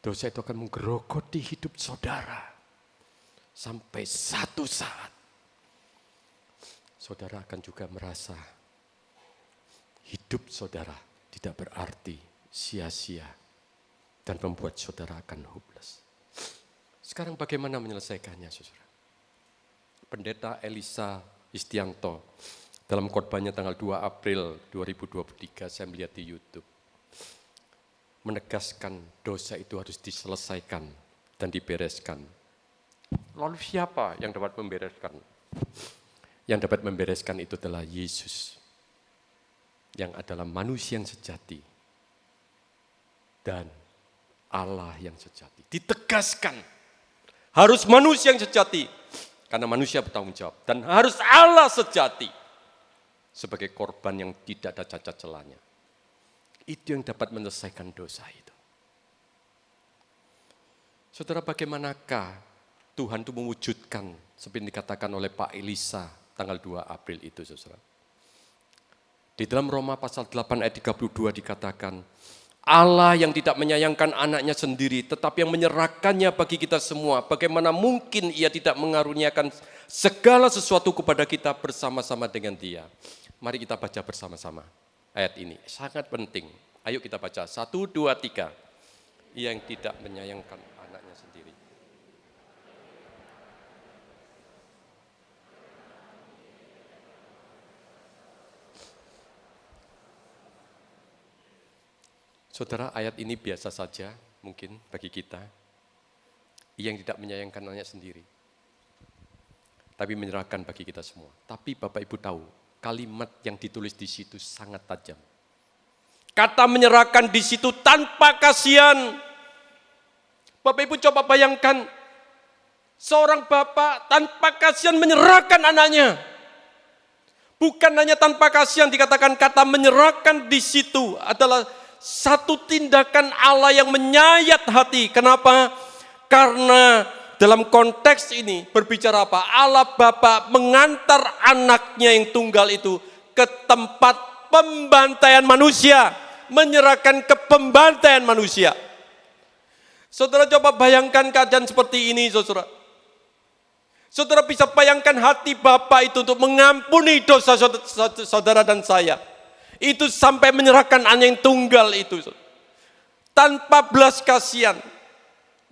Dosa itu akan menggerogoti hidup saudara. Sampai satu saat, saudara akan juga merasa hidup saudara tidak berarti, sia-sia, dan membuat saudara akan hopeless. Sekarang bagaimana menyelesaikannya, saudara? Pendeta Elisa Istianto dalam khotbahnya tanggal 2 April 2023 saya melihat di YouTube. Menegaskan dosa itu harus diselesaikan dan dibereskan. Lalu siapa yang dapat membereskan? Yang dapat membereskan itu adalah Yesus. Yang adalah manusia yang sejati. Dan Allah yang sejati. Ditegaskan. Harus manusia yang sejati. Karena manusia bertanggung jawab. Dan harus Allah sejati. Sebagai korban yang tidak ada cacat celahnya. Itu yang dapat menyelesaikan dosa itu. Saudara, bagaimanakah Tuhan itu mewujudkan seperti dikatakan oleh Pak Elisa tanggal 2 April itu, saudara. Di dalam Roma pasal 8 ayat 32 dikatakan, Allah yang tidak menyayangkan anaknya sendiri, tetapi yang menyerahkannya bagi kita semua. Bagaimana mungkin ia tidak mengaruniakan segala sesuatu kepada kita bersama-sama dengan dia. Mari kita baca bersama-sama ayat ini, sangat penting. Ayo kita baca, 1, 2, 3. Ia yang tidak menyayangkan anaknya sendiri. Saudara, ayat ini biasa saja mungkin bagi kita. Ia yang tidak menyayangkan anaknya sendiri. Tapi menyerahkan bagi kita semua. Tapi Bapak Ibu tahu, kalimat yang ditulis di situ sangat tajam. Kata menyerahkan di situ tanpa kasihan. Bapak Ibu coba bayangkan, seorang bapak tanpa kasihan menyerahkan anaknya. Bukan hanya tanpa kasihan, dikatakan kata menyerahkan di situ adalah satu tindakan Allah yang menyayat hati. Kenapa? Karena dalam konteks ini berbicara apa? Allah Bapa mengantar anaknya yang tunggal itu ke tempat pembantaian manusia. Menyerahkan ke pembantaian manusia. Saudara coba bayangkan keadaan seperti ini, saudara. Saudara bisa bayangkan hati Bapa itu untuk mengampuni dosa saudara dan saya. Itu sampai menyerahkan anak yang tunggal itu. Tanpa belas kasihan.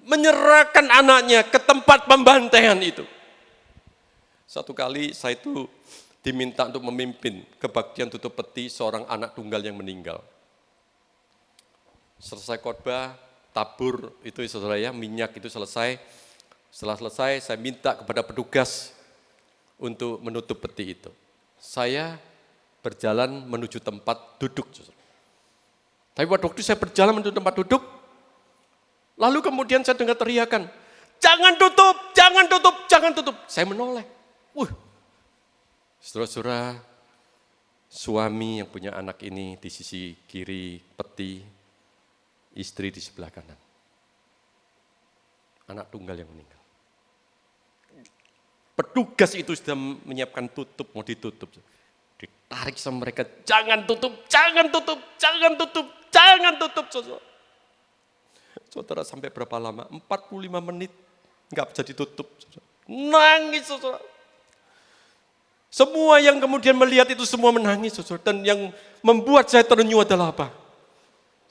Menyerahkan anaknya ke tempat pembantaian itu. Satu kali saya itu diminta untuk memimpin kebaktian tutup peti seorang anak tunggal yang meninggal. Selesai khotbah, tabur itu saudara ya, minyak itu selesai. Setelah selesai saya minta kepada petugas untuk menutup peti itu. Saya berjalan menuju tempat duduk. Tapi pada waktu saya berjalan menuju tempat duduk, lalu kemudian saya dengar teriakan, jangan tutup, jangan tutup, jangan tutup. Saya menoleh. Saudara-saudara, suami yang punya anak ini di sisi kiri peti, istri di sebelah kanan. Anak tunggal yang meninggal. Petugas itu sudah menyiapkan tutup, mau ditutup. Ditarik sama mereka, jangan tutup, jangan tutup, jangan tutup, jangan tutup. Saudara sampai berapa lama? 45 menit, enggak bisa ditutup. Nangis saudara. Semua yang kemudian melihat itu semua menangis saudara. Dan yang membuat saya terenyuh adalah apa?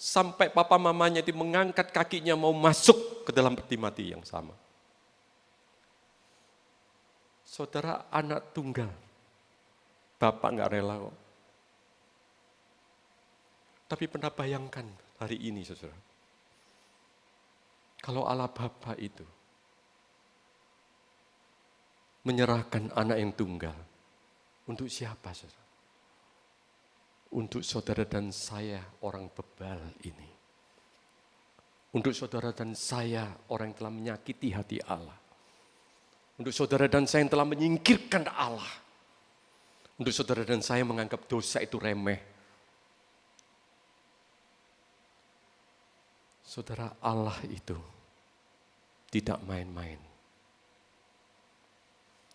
Sampai papa mamanya itu mengangkat kakinya mau masuk ke dalam peti mati yang sama. Saudara, anak tunggal. Bapak enggak rela kok. Tapi pernah bayangkan hari ini saudara. Kalau Allah Bapa itu menyerahkan anak yang tunggal. Untuk siapa saudara? Untuk saudara dan saya orang bebal ini. Untuk saudara dan saya orang yang telah menyakiti hati Allah. Untuk saudara dan saya yang telah menyingkirkan Allah. Untuk saudara dan saya menganggap dosa itu remeh. Saudara, Allah itu tidak main-main.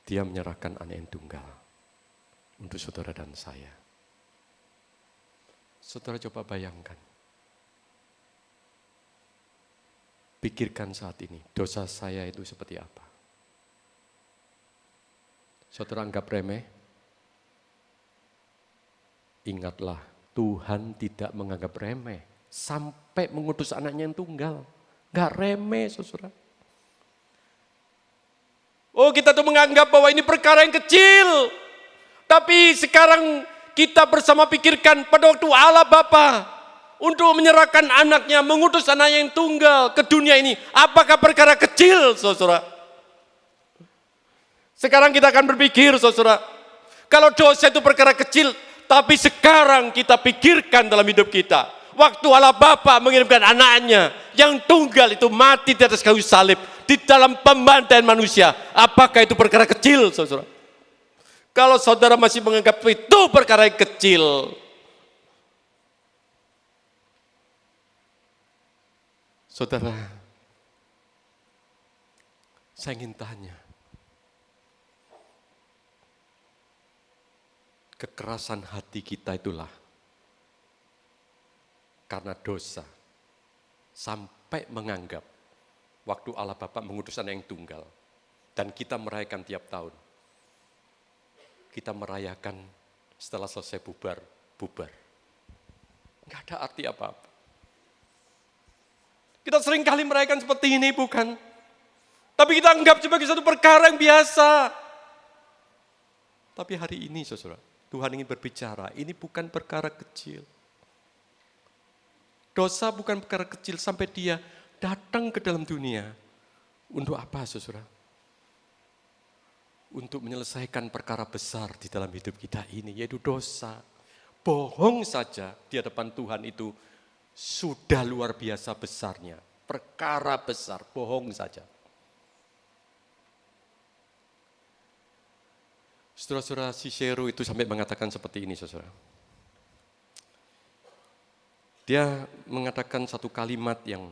Dia menyerahkan anak yang tunggal untuk saudara dan saya. Saudara coba bayangkan. Pikirkan saat ini, dosa saya itu seperti apa? Saudara anggap remeh? Ingatlah, Tuhan tidak menganggap remeh. Sampai mengutus anaknya yang tunggal. Enggak remeh, saudara. Oh, kita tuh menganggap bahwa ini perkara yang kecil. Tapi sekarang kita bersama pikirkan pada waktu Allah Bapa untuk menyerahkan anaknya, mengutus anaknya yang tunggal ke dunia ini. Apakah perkara kecil, saudara? Sekarang kita akan berpikir, saudara. Kalau dosa itu perkara kecil, tapi sekarang kita pikirkan dalam hidup kita. Waktu Allah Bapa mengirimkan anaknya yang tunggal itu mati di atas kayu salib. Di dalam pembantaian manusia. Apakah itu perkara kecil, saudara? Kalau saudara masih menganggap itu perkara yang kecil, saudara, saya ingin tanya, kekerasan hati kita itulah karena dosa sampai menganggap waktu Allah Bapa mengutus anak yang tunggal dan kita merayakan tiap tahun. Kita merayakan setelah selesai bubar. Enggak ada arti apa-apa. Kita sering kali merayakan seperti ini, bukan? Tapi kita anggap sebagai satu perkara yang biasa. Tapi hari ini, saudara, Tuhan ingin berbicara, ini bukan perkara kecil. Dosa bukan perkara kecil sampai dia datang ke dalam dunia. Untuk apa, saudara? Untuk menyelesaikan perkara besar di dalam hidup kita ini, yaitu dosa. Bohong saja di hadapan Tuhan itu sudah luar biasa besarnya. Perkara besar, bohong saja. Saudara-saudara, Cicero itu sampai mengatakan seperti ini, saudara. Dia mengatakan satu kalimat yang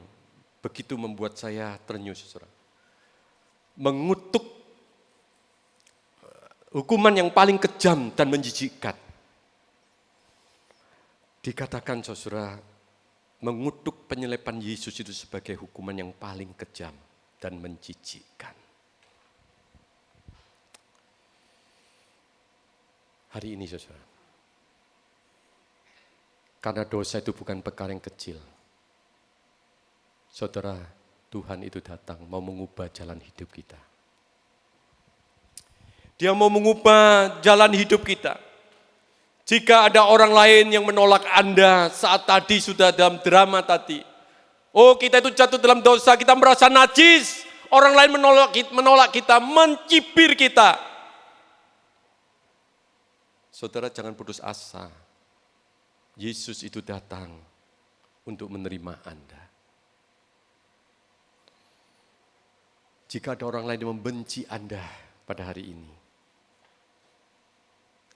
begitu membuat saya ternyuh, saudara. Mengutuk hukuman yang paling kejam dan menjijikkan. Dikatakan, saudara, mengutuk penyaliban Yesus itu sebagai hukuman yang paling kejam dan menjijikkan. Hari ini, saudara, karena dosa itu bukan perkara yang kecil. Saudara, Tuhan itu datang mau mengubah jalan hidup kita. Dia mau mengubah jalan hidup kita. Jika ada orang lain yang menolak Anda saat tadi sudah dalam drama tadi. Oh, kita itu jatuh dalam dosa, kita merasa najis. Orang lain menolak kita, mencibir kita. Saudara, jangan putus asa. Yesus itu datang untuk menerima Anda. Jika ada orang lain yang membenci Anda pada hari ini,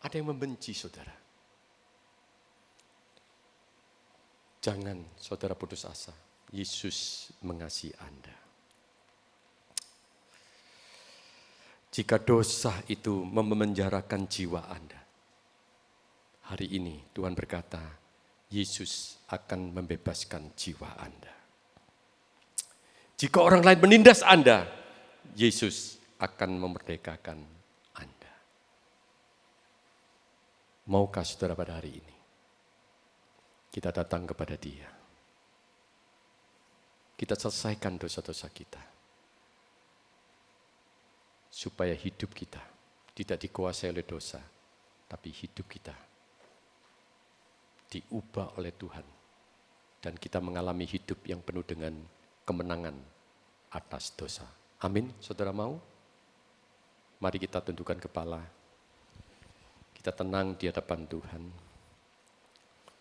ada yang membenci saudara. Jangan saudara putus asa. Yesus mengasihi Anda. Jika dosa itu memenjarakan jiwa Anda, hari ini Tuhan berkata, Yesus akan membebaskan jiwa Anda. Jika orang lain menindas Anda, Yesus akan memerdekakan Anda. Maukah saudara pada hari ini kita datang kepada Dia? Kita selesaikan dosa-dosa kita. Supaya hidup kita tidak dikuasai oleh dosa, tapi hidup kita diubah oleh Tuhan. Dan kita mengalami hidup yang penuh dengan kemenangan atas dosa. Amin, saudara mau? Mari kita tundukkan kepala. Kita tenang di hadapan Tuhan.